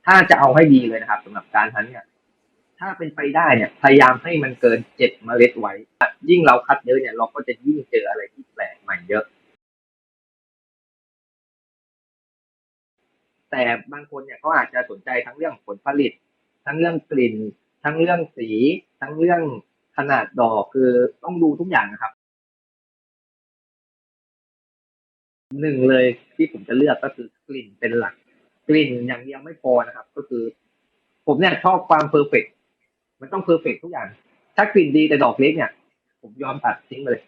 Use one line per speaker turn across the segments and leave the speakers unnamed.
ถ้าจะเอาให้ดีเลยนะครับสำหรับการทันเนี่ยถ้าเป็นไปได้เนี่ยพยายามให้มันเกิน7 เมล็ดไว้ยิ่งเราคัดเยอะเนี่ยเราก็จะยิ่งเจออะไรที่แปลกใหม่เยอะแต่บางคนเนี่ยก็อาจจะสนใจทั้งเรื่องผลผลิตทั้งเรื่องกลิ่นทั้งเรื่องสีทั้งเรื่องขนาดดอกคือต้องดูทุกอย่างนะครับหนึ่งเลยที่ผมจะเลือกก็คือกลิ่นเป็นหลักกลิ่นอย่างเดียวไม่พอนะครับก็คือผมเนี่ยชอบความเพอร์เฟกต์มันต้องเพอร์เฟกต์ทุกอย่างถ้ากลิ่นดีแต่ดอกเล็กเนี่ยผมยอมตัดทิ้งไปเลย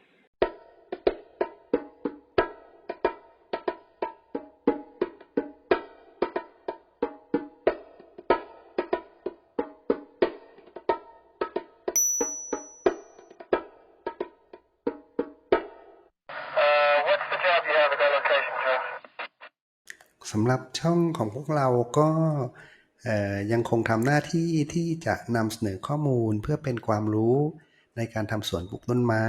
What's the job you have at that location, Joe?
สำหรับช่องของพวกเราก็ยังคงทำหน้าที่ที่จะนำเสนอข้อมูลเพื่อเป็นความรู้ในการทำสวนปลูกต้นไม้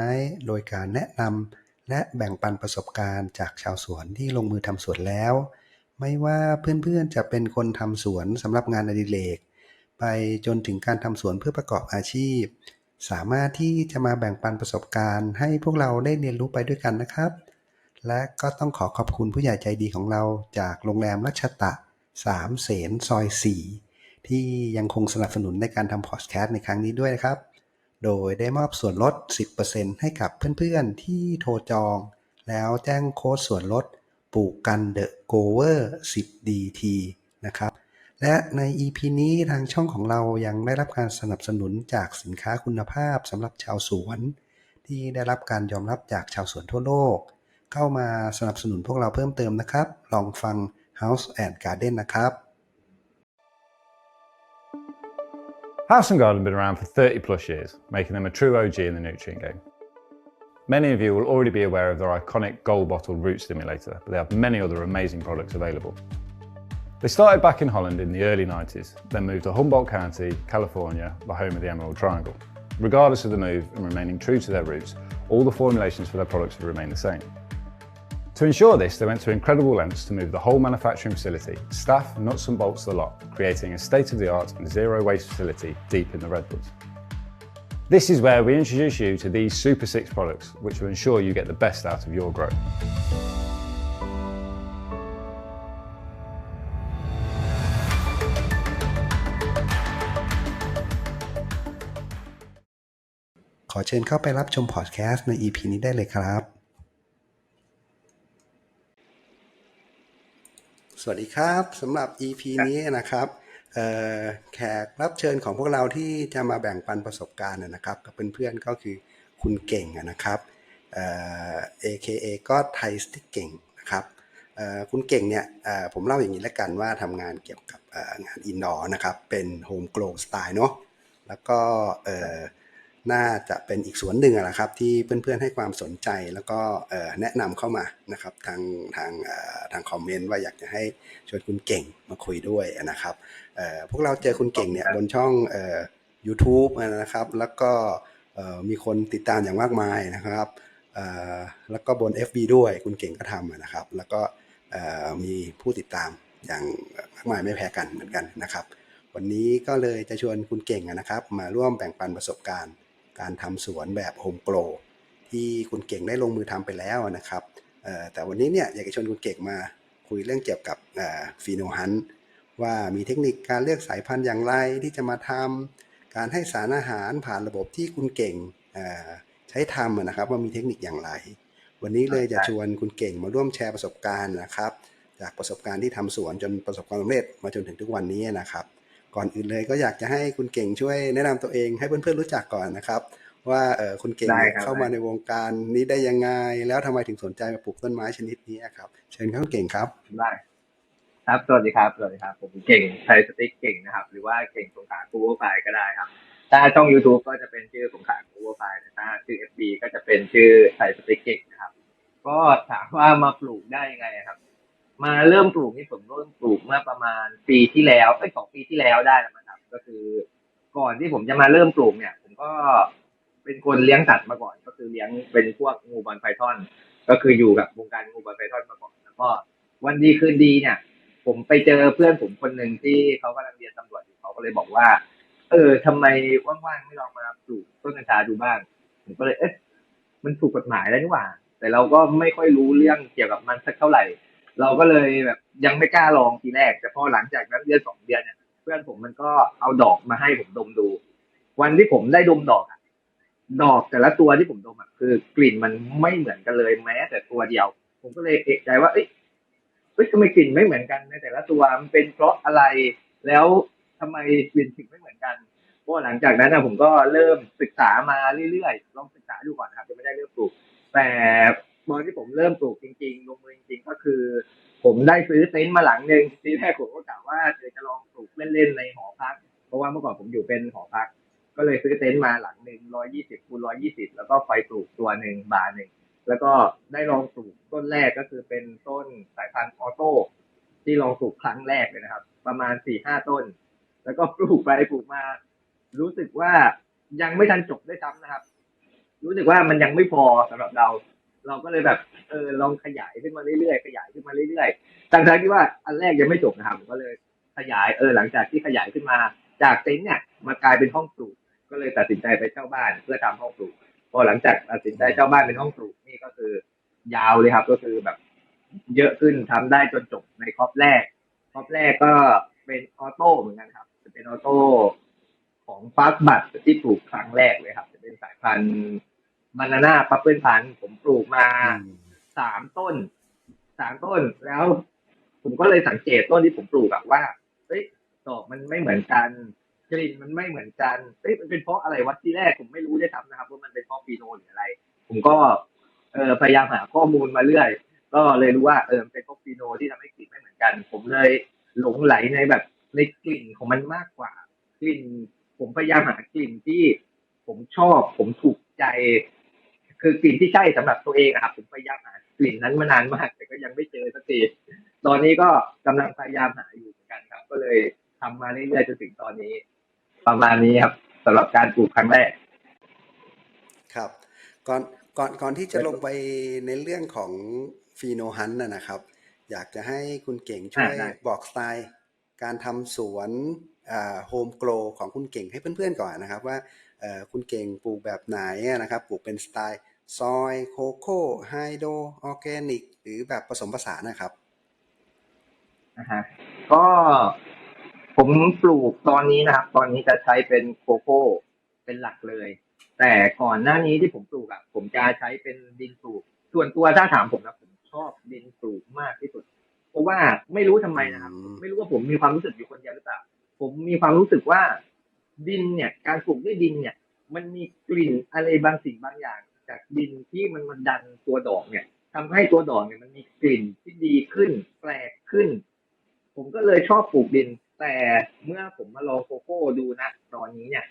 โดยการแนะนำและแบ่งปันประสบการณ์จากชาวสวนที่ลงมือทำสวนแล้วไม่ว่าเพื่อนๆจะเป็นคนทำสวนสำหรับงานอดิเรกไปจนถึงการทำสวนเพื่อประกอบอาชีพสามารถที่จะมาแบ่งปันประสบการณ์ให้พวกเราได้เรียนรู้ไปด้วยกันนะครับ และก็ต้องขอขอบคุณผู้ใหญ่ใจดีของเราจากโรงแรมรัชตะ3เสนซอย4ที่ยังคงสนับสนุนในการทำพอดแคสต์ในครั้งนี้ด้วยนะครับโดยได้มอบส่วนลด 10% ให้กับเพื่อนๆที่โทรจองแล้วแจ้งโค้ดส่วนลดปลูกกัน The Goer 10DT นะครับและใน EP นี้ทางช่องของเรายังได้รับการสนับสนุนจากสินค้าคุณภาพสำหรับชาวสวนที่ได้รับการยอมรับจากชาวสวนทั่วโลกเข้ามาสนับสนุนพวกเราเพิ่มเติมนะครับลองฟัง House and Garden นะครับ
House and Garden have been around for 30 plus years, making them a true OG in the nutrient game. Many of you will already be aware of their iconic gold bottled root stimulator, but they have many other amazing products available. They started back in Holland in the early 90s, then moved to Humboldt County, California, the home of the Emerald Triangle. Regardless of the move and remaining true to their roots, all the formulations for their products have remained the same. To ensure this, they went to incredible lengths to move the whole manufacturing facility, staff, nuts and bolts the lot, creating a state-of-the-art and zero-waste facility deep in the Redwoods. This is where we introduce you to these Super 6 products, which will ensure you get the best out of your growth.
ขอเชิญเข้าไปรับชมพอดแคสต์ใน EP นี้ได้เลยครับ สวัสดีครับสำหรับ EP นี้นะครับแขกรับเชิญของพวกเราที่จะมาแบ่งปันประสบการณ์นะครับกับเพื่อนๆก็คือคุณเก่งนะครับAKA ก็ไทยสติ๊กเก่งนะครับคุณเก่งเนี่ยผมเล่าอย่างนี้แล้วกันว่าทำงานเกี่ยวกับงานอินดอร์นะครับเป็นโฮมโกลสไตล์เนาะแล้วก็น่าจะเป็นอีกส่วนหนึ่งนะครับที่เพื่อนๆให้ความสนใจแล้วก็แนะนำเข้ามานะครับทางคอมเมนต์ว่าอยากจะให้ชวนคุณเก่งมาคุยด้วยนะครับพวกเราเจอคุณเก่งเนี่ยบนช่องYouTube นะครับแล้วก็มีคนติดตามอย่างมากมายนะครับแล้วก็บน FB ด้วยคุณเก่งก็ทำนะครับแล้วก็มีผู้ติดตามอย่างมากมายไม่แพ้กันเหมือนกันนะครับวันนี้ก็เลยจะชวนคุณเก่งนะครับมาร่วมแบ่งปันประสบการณ์การทำสวนแบบโฮมโกลที่คุณเก่งได้ลงมือทำไปแล้วนะครับแต่วันนี้เนี่ยอยากจะชวนคุณเก่งมาคุยเรื่องเกี่ยวกับฟีโนฮันต์ว่ามีเทคนิคการเลือกสายพันธุ์อย่างไรที่จะมาทำการให้สารอาหารผ่านระบบที่คุณเก่งใช้ทำนะครับว่ามีเทคนิคอย่างไรวันนี้เลยจะชวนคุณเก่งมาร่วมแชร์ประสบการณ์นะครับจากประสบการณ์ที่ทำสวนจนประสบความสำเร็จมาจนถึงทุกวันนี้นะครับก่อนอื่นเลยก็อยากจะให้คุณเก่งช่วยแนะนำตัวเองให้เพื่อนๆรู้จักก่อนนะครับว่าคุณเก่งเข้ามาในวงการนี้ได้ยังไงแล้วทำไมถึงสนใจมาปลูกต้นไม้ชนิดนี้ครับเชิญครับคุณเก่งครับ
ได้ครับสวัสดีครับผมเก่งไทยสติ๊กเก่งนะครับหรือว่าเก่งสงขลาคูเวอร์ไฟก็ได้ครับถ้าช่อง YouTube ก็จะเป็นชื่อสงขลาคูเวอร์ไฟแต่ถ้าชื่อ FB ก็จะเป็นชื่อไทยสติ๊กเก่งนะครับก็ถามว่ามาปลูกได้ยังไงครับมาเริ่มปลูกนี่ผมเริ่มปลูกเมื่อประมาณปีที่แล้ว2 ปีที่แล้วได้แล้วนะครับก็คือก่อนที่ผมจะมาเริ่มปลูกเนี่ยผมก็เป็นคนเลี้ยงสัตว์มาก่อนก็คือเลี้ยงเป็นพวกงูบอลไพทอนก็คืออยู่กับวงการงูบอลไพทอนมาก่อนแล้วก็วันดีคืนดีเนี่ย ผมไปเจอเพื่อนผมคนหนึ่งที่เขากำลังเรียนตำรวจอยู่เขาก็เลยบอกว่าทำไมว่างๆไม่ลองมาปลูกต้นกัญชาดูบ้างผมก็เลยมันถูกกฎหมายแล้วนี่หว่าแต่เราก็ไม่ค่อยรู้เรื่องเกี่ยวกับมันสักเท่าไหร่เราก็เลยแบบยังไม่กล้าลองทีแรกแต่พอหลังจากนั้นเดือน2 เดือนเนี่ยเพื่อนผมมันก็เอาดอกมาให้ผมดมดูวันที่ผมได้ดมดอกอะดอกแต่ละตัวที่ผมดมอะคือกลิ่นมันไม่เหมือนกันเลยแม้แต่ตัวเดียวผมก็เลยเอะใจว่าทำไมกลิ่นไม่เหมือนกันในแต่ละตัวมันเป็นเพราะอะไรแล้วทำไมกลิ่นถึงไม่เหมือนกันเพราะหลังจากนั้นนะผมก็เริ่มศึกษามาเรื่อยๆลองศึกษาดูก่อนนะครับยังไม่ได้เริ่มปลูกแต่ตอนที่ผมเริ่มปลูกจริงๆลงมือจริงๆก็คือผมได้ซื้อเต็นท์มาหลังหนึ่งทีแรกผมก็กะว่าจะลองปลูกเล่นๆในหอพักเพราะว่าเมื่อก่อนผมอยู่เป็นหอพักก็เลยซื้อเต็นท์มาหลังหนึ่ง120 คูณ 120แล้วก็ไฟปลูกตัวหนึ่งบาร์หนึ่ง แล้วก็ได้ลองปลูกต้นแรกก็คือเป็นต้นสายพันธุ์ออโต้ที่ลองปลูกครั้งแรกเลยนะครับประมาณ4-5 ต้นแล้วก็ปลูกไปปลูกมารู้สึกว่ายังไม่ทันจบด้วยซ้ำนะครับรู้สึกว่ามันยังไม่พอสำหรับเราก็เลยแบบลองขยายขึ้นมาเรื่อยๆขยายขึ้นมาเรื่อยๆทั้งที่ว่าอันแรกยังไม่จบนะครับผมก็เลยขยายหลังจากที่ขยายขึ้นมาจากเต็นท์เนี่ยมากลายเป็นห้องปลูกก็เลยตัดสินใจไปเช่าบ้านเพื่อทำห้องปลูก พอหลังจากตัดสินใจเช่าบ้านเป็นห้องปลูกนี่ก็คือยาวเลยครับก็คือแบบเยอะขึ้นทำได้จนจบในครอบแรกก็เป็นออโต้เหมือนกันครับจะเป็นออโต้ของฟาสบัตที่ปลูกครั้งแรกเลยครับจะเป็นสายพันธุ์บานาน่าปัปเปิลพันธุ์ผมปลูกมา3 ต้นแล้วผมก็เลยสังเกตต้นที่ผมปลูกอะว่าดอกมันไม่เหมือนกันกลิ่นมันไม่เหมือนกันมันเป็นเพราะอะไรวะที่แรกผมไม่รู้ด้วยซ้ำนะครับว่ามันเป็นเพราะฟีโนหรืออะไรผมก็พยายามหาข้อมูลมาเรื่อยก็เลยรู้ว่ามันเป็นเพราะฟีโนที่ทำให้กลิ่นไม่เหมือนกันผมเลยหลงไหลในแบบในกลิ่นของมันมากกว่ากลิ่นผมพยายามหากลิ่นที่ผมชอบผมถูกใจคือกลิ่นที่ใช่สำหรับตัวเองอะครับผมพยายามหากลิ่นนั้นมานานมากแต่ก็ยังไม่เจอสักทีตอนนี้ก็กำลังพยายามหาอยู่เหมือนกันครับก็เลยทำมาเรื่อยๆจนถึงตอนนี้ประมาณนี้ครับสำหรับการปลูกครั้งแรก
ครับก่อนก่อนที่จะลงไปในเรื่องของฟีโนฮันต์นะครับอยากจะให้คุณเก่งช่วยบอกสไตล์การทำสวนโฮมโกลของคุณเก่งให้เพื่อนๆก่อนนะครับว่าคุณเก่งปลูกแบบไหนนะครับปลูกเป็นสไตล์ซอยโคโค่ไฮโดรออร์แกนิกหรือแบบผสมผสานนะครับ
นะฮะก็ผมปลูกตอนนี้นะครับตอนนี้จะใช้เป็นโคโค่เป็นหลักเลยแต่ก่อนหน้านี้ที่ผมปลูกอ่ะผมจะใช้เป็นดินปลูกส่วนตัวถ้าถามผมนะผมชอบดินปลูกมากที่สุดเพราะว่าไม่รู้ทำไมนะครับไม่รู้ว่าผมมีความรู้สึกอยู่คนเดียวหรือเปล่าผมมีความรู้สึกว่าดินเนี่ยการปลูกด้วยดินเนี่ยมันมีกลิ่นอะไรบางสิ่งบางอย่างจากดินที่มันดันตัวดอกเนี่ยทำให้ตัวดอกเนี่ยมันมีกลิ่นที่ดีขึ้นแปลกขึ้นผมก็เลยชอบปลูกดินแต่เมื่อผมมาลองโคโค่ดูนะตอนนี้เนี่ย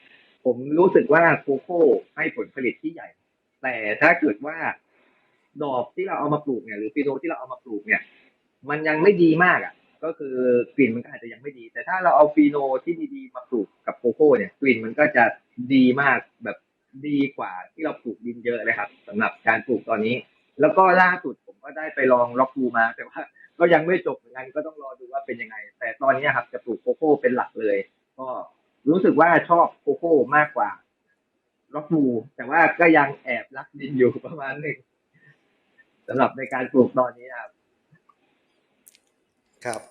ผมรู้สึกว่าโคโค่ให้ผลผลิตที่ใหญ่แต่ถ้าเกิดว่าดอกที่เราเอามาปลูกเนี่ยหรือปีโนที่เราเอามาปลูกเนี่ยมันยังไม่ดีมากอ่ะก็คือกลิ่นมันก็อาจจะยังไม่ดีแต่ถ้าเราเอาฟีโนที่ดีๆมาปลูกกับโคโค่เนี่ยกลิ่นมันก็จะดีมากแบบดีกว่าที่เราปลูกดินเยอะเลยครับสำหรับการปลูกตอนนี้แล้วก็ล่าสุดผมก็ได้ไปลองล็อกคูมาแต่ว่าก็ยังไม่จบเหมือนกันก็ต้องรอดูว่าเป็นยังไงแต่ตอนนี้ครับจะปลูกโคโค่เป็นหลักเลยก็รู้สึกว่าชอบโคโค่มากกว่าล็อกคูแต่ว่าก็ยังแอบรักดินอยู่ประมาณหนึ่งสำหรับในการปลูกตอนนี้ครับ
ครับ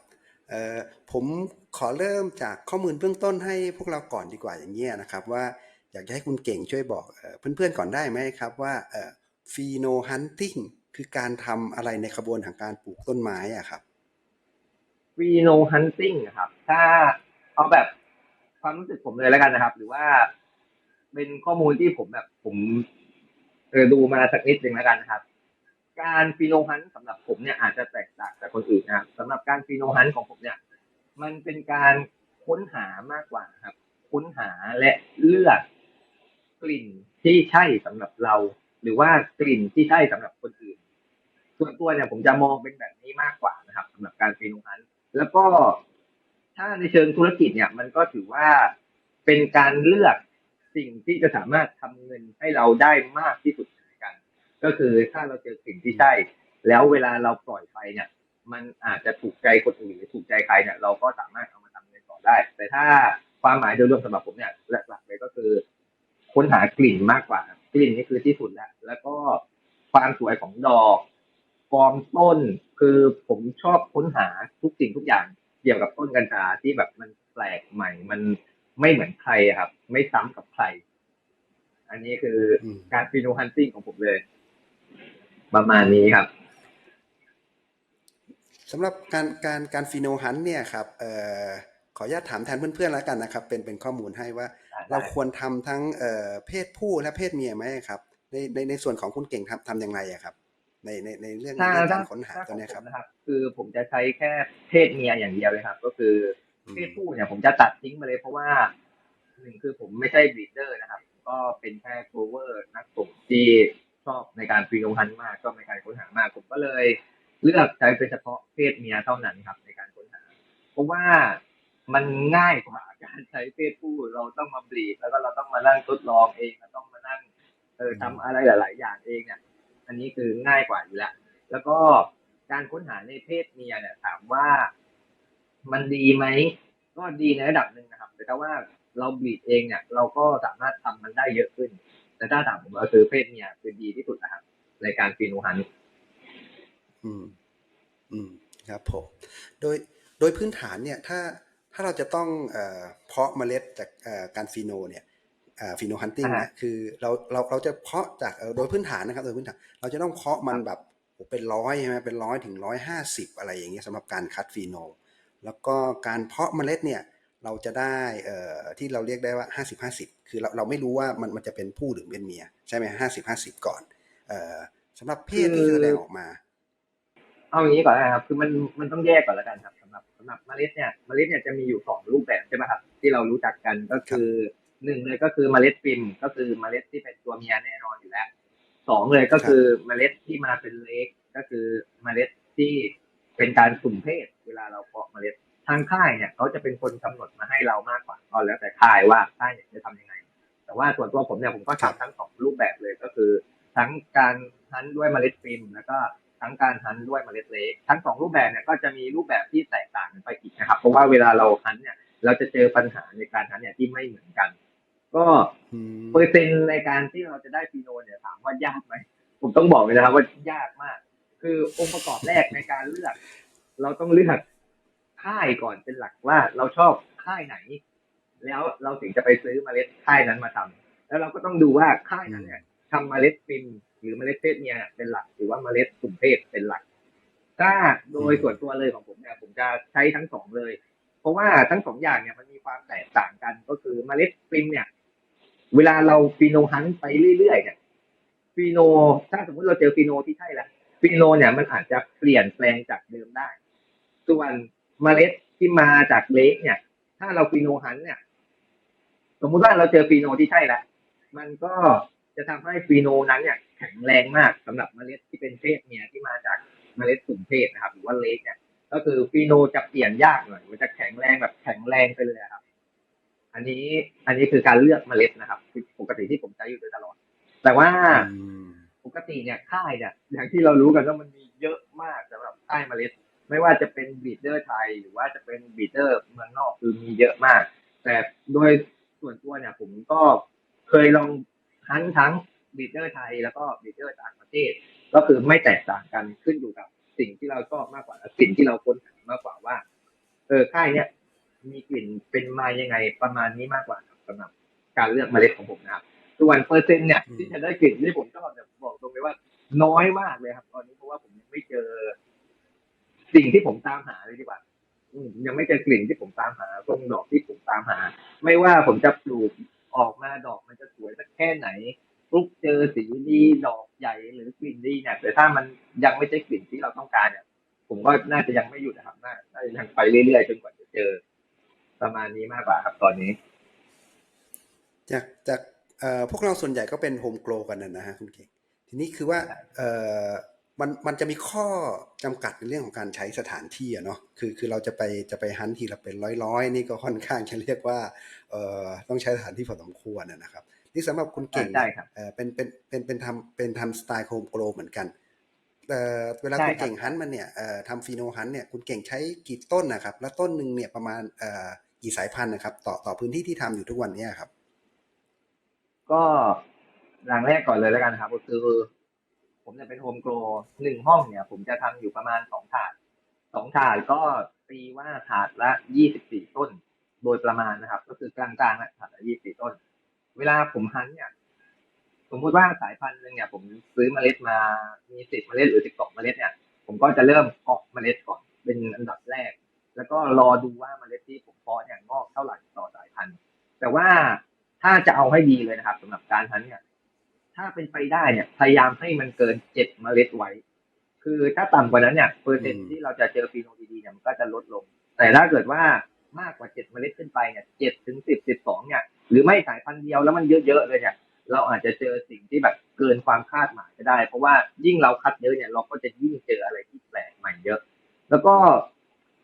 ผมขอเริ่มจากข้อมูลเบื้องต้นให้พวกเราก่อนดีกว่าอย่างนี้นะครับว่าอยากจะให้คุณเก่งช่วยบอกเพื่อนๆก่อนได้ไหมครับว่าฟีโนฮันติงคือการทำอะไรในขบวนของการปลูกต้นไม้อะครับ
ฟีโนฮันติงครับถ้าเอาแบบความรู้สึกผมเลยแล้วกันนะครับหรือว่าเป็นข้อมูลที่ผมแบบผมดูมาสักนิดหนึ่งแล้วกันนะครับการฟีโนฮันสำหรับผมเนี่ยอาจจะแตกต่างจากคนอื่นนะครับสำหรับการฟีโนฮันของผมเนี่ยมันเป็นการค้นหามากกว่าครับค้นหาและเลือกกลิ่นที่ใช่สำหรับเราหรือว่ากลิ่นที่ใช่สำหรับคนอื่นส่วนตัวเนี่ยผมจะมองเป็นแบบนี้มากกว่านะครับสำหรับการฟีโนฮันแล้วก็ถ้าในเชิงธุรกิจเนี่ยมันก็ถือว่าเป็นการเลือกสิ่งที่จะสามารถทำเงินให้เราได้มากที่สุดเหมือนกันก็คือถ้าเราเจอกลิ่นที่ใช่แล้วเวลาเราปล่อยไปเนี่ย มันอาจจะถูกใจคนอื่นหรือถูกใจใครเนี่ยเราก็สามารถเอามาทำเงินต่อได้ แต่ถ้าความหมายโดยรวมสำหรับผมเนี่ยหลักๆเลยก็คือค้นหากลิ่นมากกว่ากลิ่นนี่คือที่สุดแล้วก็ความสวยของดอกฟอร์มต้นคือผมชอบค้นหาทุกสิ่งทุกอย่างเกี่ยวกับต้นกัญชาที่แบบมันแปลกใหม่มันไม่เหมือนใครครับไม่ซ้ำกับใครอันนี้คือการฟีโนฮันติ้งของผมเลยประมาณนี้ครับ
สำหรับการฟีโนฮันเนี่ยครับขออนุญาตถามแทนเพื่อนๆแล้วกันนะครับเป็นข้อมูลให้ว่าเราควรทำทั้งเพศผู้และเพศเมียไหมครับในส่วนของคุณเก่งทำอย่างไรอะครับในเรื่องการค้นหาตัวนี้ครับ
นะครับคือผมจะใช้แค่เพศเมียอย่างเดียวเลยครับก็คือเพศผู้เนี่ยผมจะตัดทิ้งไปเลยเพราะว่าหนึ่งคือผมไม่ใช่บรีดเดอร์นะครับก็เป็นแค่โกลเวอร์นักส่งที่ชอบในการฟีโนฮันมากชอบในการค้นหามากผมก็เลยเลือกใช้เป็นเฉพาะเพศเมียเท่านั้นครับในการค้นหาเพราะว่ามันง่ายกว่าการใช้เพศผู้เราต้องมาบรีดแล้วก็เราต้องมานั่งทดลองเองเราต้องมานั่งทำอะไรหลายๆอย่างเองเนี่ยอันนี้คือง่ายกว่าอยู่แล้วแล้วก็การค้นหาในเพศเมียเนี่ยถามว่ามันดีไหมก็ดีในระดับหนึ่งนะครับแต่ถ้าว่าเราบรีดเองเนี่ยเราก็สามารถทำมันได้เยอะขึ้นแต่ถ้าถามผมก็คือเพศเมียคือดีที่สุดนะครับในการฟีโนฮัน
อืมครับผมโดยพื้นฐานเนี่ยถ้าเราจะต้องเพาะเมล็ดจากการฟีโนเนี่ยฟีโนฮันติ้งเนี่ยคือเราจะเพาะจากโดยพื้นฐานนะครับโดยพื้นฐานเราจะต้องเพาะมันแบบเป็น100ใช่ไหมเป็น100 ถึง 150อะไรอย่างเงี้ยสำหรับการคัดฟีโนแล้วก็การเพาะเมล็ดเนี่ยเราจะได้ที่เราเรียกได้ว่า50-50คือเราไม่รู้ว่ามันจะเป็นผู้หรือเป็นเมียใช่ไหม50-50ก่อนสำหรับเพศที่แสดงออกมา
เอาอย่างนี้ก่อนนะครับคือมันต้องแยกก่อนแล้วกันครับสำหรับเมล็ดเนี่ยจะมีอยู่2 รูปแบบใช่ไหมครับที่เรารู้จักกันก็คือหนึ่งเลยก็คือเมล็ดฟิล์มก็คือเมล็ดที่เป็นตัวเมียแน่นอนอยู่แล้วสองเลยก็คือเมล็ดที่มาเป็นเล็กก็คือเมล็ดที่เป็นการสุ่มเพศเวลาเราเพาะเมล็ดทางค่ายเนี่ยเขาจะเป็นคนกำหนดมาให้เรามากกว่าก็แล้วแต่ค่ายว่าค่ายเนี่ยจะทำยังไงแต่ว่าส่วนตัวผมเนี่ยผมก็ทำทั้ง2 รูปแบบเลยก็คือทั้งการฮันด้วยเมล็ดฟิล์มแล้วก็ทั้งการฮันด้วยเมล็ดเล็กทั้ง2 รูปแบบเนี่ยก็จะมีรูปแบบที่แตกต่างกันไปอีกนะครับเพราะว่าเวลาเราฮันเนี่ยเราจะเจอปัญหาในการฮันเนี่ยที่ไม่เหมือนกันก็เปอร์เซ็นต์ในการที่เราจะได้ฟีโนเนี่ยถามว่ายากไหมผมต้องบอกเลยนะครับว่ายากมากคือองค์ประกอบแรกในการเลือกเราต้องเลือกค่ายก่อนเป็นหลักว่าเราชอบค่ายไหนแล้วเราถึงจะไปซื้อเมล็ดค่ายนั้นมาทำแล้วเราก็ต้องดูว่าค่ายนั้นเนี่ยทำเมล็ดฟิล์มหรือเมล็ดเพศเมียเป็นหลักหรือว่าเมล็ดสุ่มเพศเป็นหลักถ้าโดยส่วนตัวเลยของผมเนี่ยผมจะใช้ทั้ง2เลยเพราะว่าทั้ง2อย่างเนี่ยมันมีความแตกต่างกันก็คือเมล็ดฟิล์มเนี่ยเวลาเราฟีโนฮันไปเรื่อยๆเนี่ยฟีโนถ้าสมมติเราเจอฟีโนที่ใช่แล้วฟีโนเนี่ยมันอาจจะเปลี่ยนแปลงจากเดิมได้ส่วนเมล็ดที่มาจากเล็กเนี่ยถ้าเราฟีโนฮันเนี่ยสมมุติว่าเราเจอฟีโนที่ใช่แล้วมันก็จะทำให้ฟีโนนั้นเนี่ยแข็งแรงมากสำหรับเมล็ดที่เป็นเพศเมียที่มาจากเมล็ดสุ่มเพศนะครับหรือว่าเล็กเนี่ยก็คือฟีโนจะเปลี่ยนยากหน่อยมันจะแข็งแรงแบบแข็งแรงไปเลยครับอันนี้คือการเลือกเมล็ดนะครับคือปกติที่ผมใช้อยู่โดยตลอดแต่ว่าปกติเนี่ยค่ายเนี่ยอย่างที่เรารู้กันว่ามันมีเยอะมากสำหรับค่ายเมล็ดไม่ว่าจะเป็นบีดเดอร์ไทยหรือว่าจะเป็นบีดเดอร์เมืองนอกคือมีเยอะมากแต่โดยส่วนตัวเนี่ยผมก็เคยลองทั้งบีดเดอร์ไทยแล้วก็บีดเดอร์ต่างประเทศก็คือไม่แตกต่างกันขึ้นอยู่กับสิ่งที่เราชอบมากกว่าสิ่งที่เราค้นหามากกว่าว่าค่ายเนี้ยมีกลิ่นเป็นมายังไงประมาณนี้มากกว่าสำหรับการเลือกเมล็ดของผมนะครับส่วนเปอร์เซ็นต์เนี่ยที่จะได้กลิ่นที่ผมชอบเนี่ยบอกตรงเลยว่าน้อยมากเลยครับตอนนี้เพราะว่าผมยังไม่เจอสิ่งที่ผมตามหาเลยดีกว่ายังไม่เจอกลิ่นที่ผมตามหาตรงดอกที่ผมตามหาไม่ว่าผมจะปลูกออกมาดอกมันจะสวยสักแค่ไหนปลูกเจอสีดีดอกใหญ่หรือกลิ่นดีเนี่ยแต่ถ้ามันยังไม่ใช่กลิ่นที่เราต้องการเนี่ยผมก็น่าจะยังไม่หยุดนะครับน่าจะยังไปเรื่อยๆจนกว่าจะเจอประมาณนี้มากกว่าครับตอนนี้
จากพวกเราส่วนใหญ่ก็เป็นโฮมโกลกันนะฮะคุณเก่งทีนี้คือว่ามันจะมีข้อจำกัดในเรื่องของการใช้สถานที่อะเนาะคือเราจะไปฮันทีละเป็นร้อยนี่ก็ค่อนข้างจะเรียกว่าต้องใช้สถานที่พอสมควรนะครับนี่สำหรับคุณเก่ง
ได้ครับ
เป็นทำสไตล์โฮมโกลเหมือนกัน เวลา
ใช่
คุณเก่ง
ครับใช่
ฮันต์มันเนี่ยทำฟีโนฮันต์เนี่ยคุณเก่งใช้กี่ต้นนะครับแล้วต้นหนึ่งเนี่ยประมาณกี่สายพันธุ์นะครับต่อพื้นที่ที่ทำอยู่ทุกวันเนี้ครับ
ก็อย่างแรกก่อนเลยแล้วกันครับก็คือผมเนี่ยเป็นโฮมโกรหนึ่งห้องเนี่ยผมจะทำอยู่ประมาณสองถาดก็ตีว่าถาดละ24 ต้นโดยประมาณนะครับก็คือกลางๆนะถาดละ24 ต้นเวลาผมฮันเนี่ยสมมุติว่าสายพันธุ์หนึ่งเนี่ยผมซื้อเมล็ดมามี10 เมล็ดหรือ12 เมล็ดเนี่ยผมก็จะเริ่มเพาะเมล็ดก่อนเป็นอันดับแรกแล้วก็รอดูว่าเมล็ดที่ผมเพาะเนี่ยงอกเท่าไหร่ต่อสายพันธุ์แต่ว่าถ้าจะเอาให้ดีเลยนะครับสำหรับการฮันเนี่ย ถ้าเป็นไปได้เนี่ยพยายามให้มันเกิน7 เมล็ดไว้คือถ้าต่ำกว่านั้นเนี่ยเปอร์
อื
เซ็นต์
ม
ที่เราจะเจอฟีโนดีๆเนี่ยมันก็จะลดลงแต่ถ้าเกิดว่ามากกว่า7 เมล็ดขึ้นไปเนี่ย7 ถึง 10 12เนี่ยหรือไม่สายพันธุ์เดียวแล้วมันเยอะๆเลยเนี่ยเราอาจจะเจอสิ่งที่แบบเกินความคาดหมายก็ได้เพราะว่ายิ่งเราคัดเยอะเนี่ยเราก็จะยิ่งเจออะไรที่แปลกใหม่เยอะแล้วก็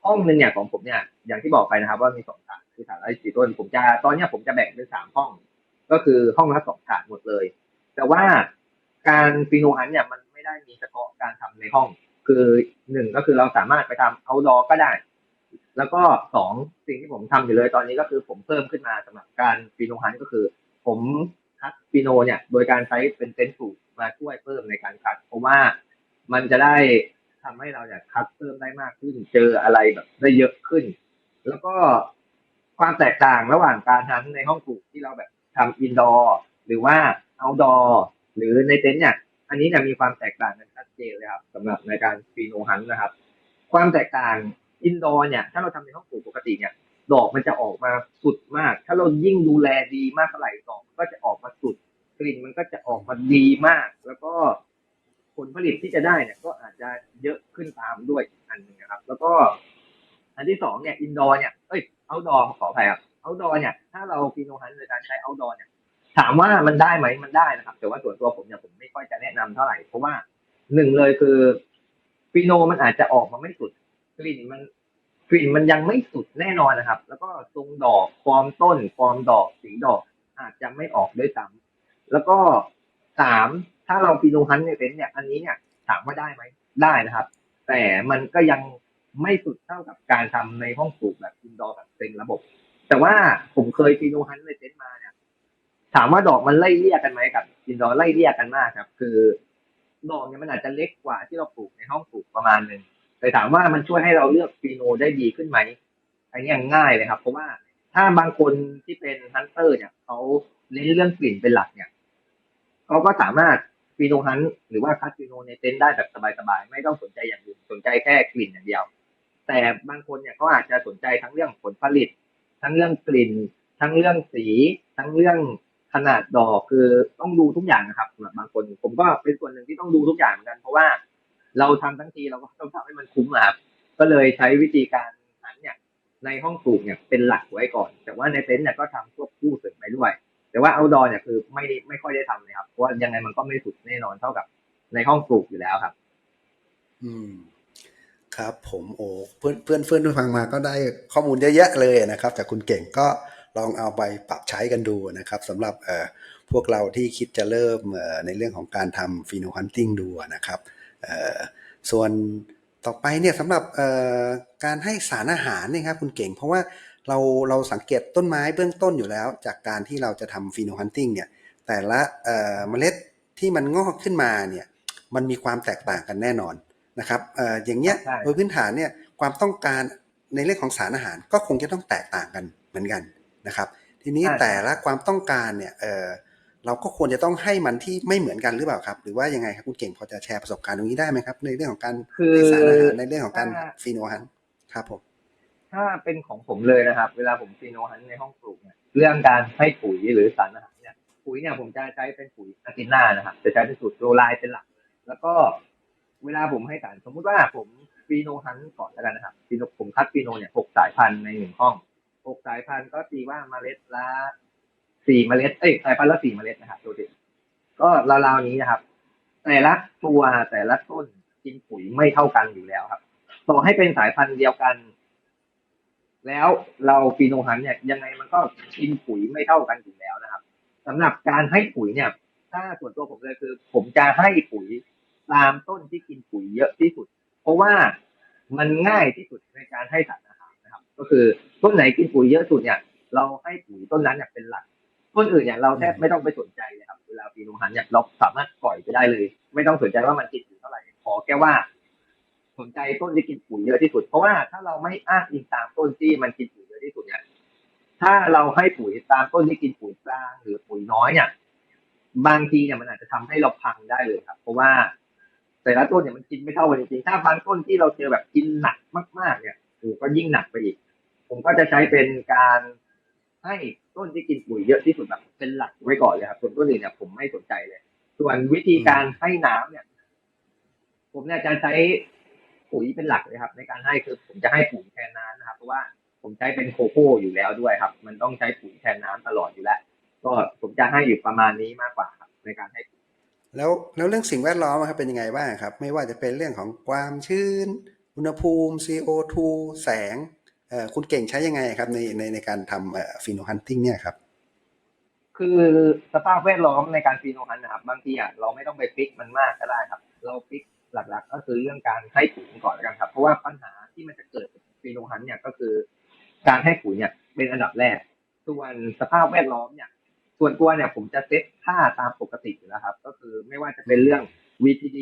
ห้องหนึ่งเนี่ยของผมเนี่ยอย่างที่บอกไปนะครับว่ามี2 ถาดคือถาดละ4 ต้นตอนเนี้ยผมจะแบ่งเป็น3 ห้องก็คือห้องละ2 ถาดหมดเลย แต่ว่าการฟีโนฮันเนี่ยมันไม่ได้มีเฉพาะการทำในห้องคือหนึ่งก็คือเราสามารถไปทำ outdoor ก็ได้แล้วก็สองสิ่งที่ผมทำอยู่เลยตอนนี้ก็คือผมเพิ่มขึ้นมาสำหรับการฟีโนฮันก็คือผมคัดฟีโนเนี่ยโดยการใช้เป็นเซนสูมาช่วยเพิ่มในการคัดเพราะว่ามันจะได้ทำให้เราเนี่ยคัดเพิ่มได้มากขึ้นเจออะไรแบบได้เยอะขึ้นแล้วก็ความแตกต่างระหว่างการทำในห้องปลูกที่เราแบบทำอินดอร์หรือว่า outdoor หรือในเต็นท์เนี่ยอันนี้เนี่ยมีความแตกต่างกันชัดเจนเลยครับสำหรับในการฟีโนฮันนะครับความแตกต่างอินดอร์เนี่ยถ้าเราทำในห้องปลูกปกติเนี่ยดอกมันจะออกมาสุดมากถ้าเรายิ่งดูแลดีมากเท่าไหร่ดอกก็จะออกมาสุดกลิ่นมันก็จะออกมาดีมากแล้วก็ผลผลิตที่จะได้เนี่ยก็อาจจะเยอะขึ้นตามด้วยอันนึงนะครับแล้วก็อันที่สองเนี่ยอินดอร์เนี่ยเอาดอร์ขออภัยครับเอาดอร์เนี่ยถ้าเราฟีโนฮันในการใช้เอาดอร์เนี่ย ถามว่ามันได้ไหมมันได้นะครับแต่ว่าส่วนตัวผมเนี่ยผมไม่ค่อยจะแนะนำเท่าไหร่เพราะว่าหนึ่งเลยคือฟีโนมันอาจจะออกมาไม่สุดกลิ่นมันกลิ่นมันยังไม่สุดแน่นอนนะครับแล้วก็ทรงดอกฟอร์มต้นฟอร์มดอกสีดอกอาจจะไม่ออกด้วยซ้ำแล้วก็สามถ้าเราฟีโนฮันในเต็นท์เนี่ยอันนี้เนี่ยถามว่าได้ไหมได้นะครับแต่มันก็ยังไม่สุดเท่ากับการทำในห้องปลูกแบบอินดอร์แบบเต็มระบบแต่ว่าผมเคยฟีโนฮันในเต็นท์มาเนี่ย ถามว่าดอกมันไล่เลี่ยกันไหมกับอินดอร์ไล่เลี่ยกันมากครับคือดอกเนี่ยมันอาจจะเล็กกว่าที่เราปลูกในห้องปลูกประมาณหนึ่งแต่ถามว่ามันช่วยให้เราเลือกฟีโนได้ดีขึ้นไหมอันนี้ง่ายเลยครับเพราะว่าถ้าบางคนที่เป็นฮันเตอร์เนี่ยเขาเน้นเรื่องกลิ่นเป็นหลักเนี่ยเขาก็สามารถฟีโนฮันหรือว่าคัดฟีโนในเต็นท์ได้แบบสบายๆไม่ต้องสนใจอย่างอื่นสนใจแค่กลิ่นอย่างเดียวแต่บางคนเนี่ยเขาอาจจะสนใจทั้งเรื่องผลผลิตทั้งเรื่องกลิ่นทั้งเรื่องสีทั้งเรื่อง ขนาดดอกคือต้องดูทุกอย่างนะครับสำหรับบางคนผมก็เป็นส่วนหนึ่งที่ต้องดูทุกอย่างเหมือนกันเพราะว่าเราทำทั้งทีเราก็ต้องทำให้มันคุ้มอะครับก็เลยใช้วิธีการนั้นเนี่ยในห้องปลูกเนี่ยเป็นหลักไว้ก่อนแต่ว่าในเต็นท์เนี่ยก็ทำควบคู่เสริมไปด้วยแต่ว่าเอาดอเนี่ยคือไม่ค่อยได้ทำเลยครับเพราะว่ายังไงมันก็ไม่สุดแน่นอนเท่ากับในห้องปลูกอยู่แล้วครับ
อืม ครับผมโอ้เพื่อนที่ฟังมาก็ได้ข้อมูลเยอะแยะเลยนะครับจากคุณเก่งก็ลองเอาไปปรับใช้กันดูนะครับสำหรับพวกเราที่คิดจะเริ่มในเรื่องของการทำฟีโนฮันติงดูนะครับเอ่อส่วนต่อไปเนี่ยสำหรับการให้สารอาหารเนี่ยครับคุณเก่งเพราะว่าเราสังเกตต้นไม้เบื้องต้นอยู่แล้วจากการที่เราจะทำฟีโนฮันติงเนี่ยแต่ละเมล็ดที่มันงอกขึ้นมาเนี่ยมันมีความแตกต่างกันแน่นอน นะครับอย่างเงี้ย
ใช่
โดยพื้นฐานเนี่ยความต้องการในเรื่องของสารอาหารก็คงจะต้องแตกต่างกันเหมือนกันนะครับทีนี้
ใช่
แต่
ใช่
ละความต้องการเนี่ยเราก็ควรจะต้องให้มันที่ไม่เหมือนกันหรือเปล่าครับหรือว่ายังไงครับคุณเก่งพอจะแชร์ประสบการณ์ตรงนี้ได้ไหมครับในเรื่องของการ
คือ
ให้สารอาหารในเรื่องของ
ถ้า
การฟีโนฮันครับผม
ถ้าเป็นของผมเลยนะครับเวลาผมฟีโนฮันในห้องปลูกเนี่ยเรื่องการให้ปุ๋ยหรือสารอาหารเนี่ยปุ๋ยเนี่ยผมจะใช้เป็นปุ๋ยอากิน่านะครับจะใช้เป็นสูตรโรไลเป็นหลักแล้วก็เวลาผมให้สารสมมุติว่าผมฟีโนฮันก่อนแล้วกันนะครับฟีโนผมคัดฟีโนเนี่ย6 สายพันธุ์ใน1 ห้อง6 สายพันธุ์ก็ตีว่าเมล็ดละ4 เมล็ดสายพันธุ์ละ4 เมล็ดนะครับตัวเด็กก็ราวๆนี้นะครับแต่ละตัวแต่ละต้นกินปุ๋ยไม่เท่ากันอยู่แล้วครับต่อให้เป็นสายพันธุ์เดียวกัน แล้วเราฟีโนฮันเนี่ยยังไงมันก็กินปุ๋ยไม่เท่ากันอยู่แล้วนะครับสำหรับการให้ปุ๋ยเนี่ยถ้าส่วนตัวผมเลยคือผมจะให้ปุ๋ย ตามต้นที่กินปุ๋ยเยอะที่สุดเพราะว่ามันง่ายที่สุดในการให้สารอาหารนะครับก็คือต้นไหนกินปุ๋ยเยอะสุดเนี่ยเราให้ปุ๋ยต้นนั้นเนี่ยเป็นหลักต้นอื่นเนี่ยเราแทบไม่ต้องไปสนใจเลยครับเวลาฟีโนฮันเนี่ยเราสามารถปล่อยไปได้เลยไม่ต้องสนใจว่ามันกินปุ๋ยเท่าไหร่ขอแค่ว่าสนใจต้นที่กินปุ๋ยเยอะที่สุดเพราะว่าถ้าเราไม่อ้างอิงตามต้นที่มันกินปุ๋ยเยอะที่สุดเนี่ยถ้าเราให้ปุ๋ยตามต้นที่กินปุ๋ยกลางหรือปุ๋ยน้อยเนี่ยบางทีเนี่ยมันอาจจะทำให้เราพังได้เลยครับเพราะว่าแต่ละต้นเนี่ยมันกินไม่เท่ากันจริงๆถ้าบางต้นที่เราเจอแบบกินหนักมากๆเนี่ยก็ยิ่งหนักไปอีกผมก็จะใช้เป็นการให้ต้นที่กินปุ๋ยเยอะที่สุดแบบเป็นหลักไว้ก่อนเลยครับส่วนต้นอื่นเนี่ยผมไม่สนใจเลยส่วนวิธีการให้น้ำเนี่ยผมเนี่ยจะใช้ปุ๋ยเป็นหลักเลยครับในการให้คือผมจะให้ปุ๋ยแทนน้ำนะครับเพราะว่าผมใช้เป็นโคโค่อยู่แล้วด้วยครับมันต้องใช้ปุ๋ยแทนน้ำตลอดอยู่แล้วก็ผมจะให้อยู่ประมาณนี้มากกว่าครับในการให้ปุ๋ย
แล้วเรื่องสิ่งแวดล้อมครับเป็นยังไงบ้างครับไม่ว่าจะเป็นเรื่องของความชื้นอุณหภูมิ CO2 แสงคุณเก่งใช้ยังไงครับในการทำฟีโนฮันติงเนี่ยครับ
คือสภาพแวดล้อมในการฟีโนฮันนะครับบางทีเราไม่ต้องไปฟิกมันมากก็ได้ครับเราฟิกหลักๆก็คือเรื่องการให้ปุ๋ยก่อนแล้วกันครับเพราะว่าปัญหาที่มันจะเกิดกับฟีโนฮันเนี่ยก็คือการให้ปุ๋ยเนี่ยเป็นอันดับแรกส่วนสภาพแวดล้อมเนี่ยส่วนตัวเนี่ยผมจะเซตค่าตามปกติอยู่แล้วครับก็คือไม่ว่าจะเป็นเรื่อง VTD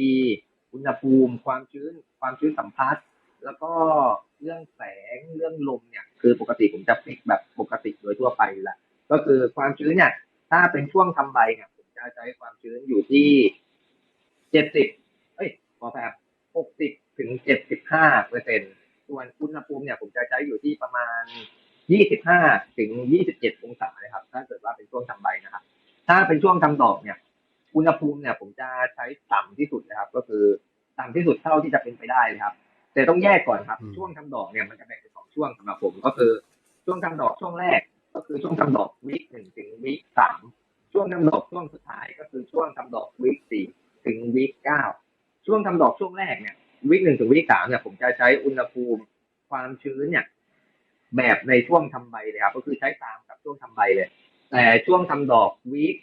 อุณหภูมิความชื้นสัมพัทธ์แล้วก็เรื่องแสงเรื่องลมเนี่ยคือปกติผมจะฟิกแบบปกติโดยทั่วไปอยู่แล้วก็คือความชื้นเนี่ยถ้าเป็นช่วงทำใบเนี่ยผมจะใช้ความชื้นอยู่ที่70ขอแบบ60 ถึง 75%ส่วนอุณหภูมิเนี่ยผมจะใช้อยู่ที่ประมาณ25 ถึง 27 องศาเลยครับถ้าเกิดว่าเป็นช่วงทำใบนะครับถ้าเป็นช่วงทำดอกเนี่ยอุณหภูมิเนี่ยผมจะใช้ต่ำที่สุดนะครับก็คือต่ำที่สุดเท่าที่จะเป็นไปได้เลยครับแต่ต้องแยกก่อนครับช่วงทำดอกเนี่ยมันจะแบ่งเป็น2ช่วงสำหรับผมก็คือช่วงทำดอกช่วงแรกก็คือช่วงทำดอกวีค1 ถึงวีค3ช่วงทำดอกช่วงสุดท้ายก็คือช่วงทำดอกวีค4 ถึงวีค9ช่วงทำดอกช่วงแรกเนี่ยวีค1 ถึงวีค3เนี่ยผมจะใช้อุณหภูมิความชื้นเนี่ยแบบในช่วงทำใบเลยครับก็คือใช้ตามกับช่วงทำใบเลยแต่ช่วงทำดอกวีค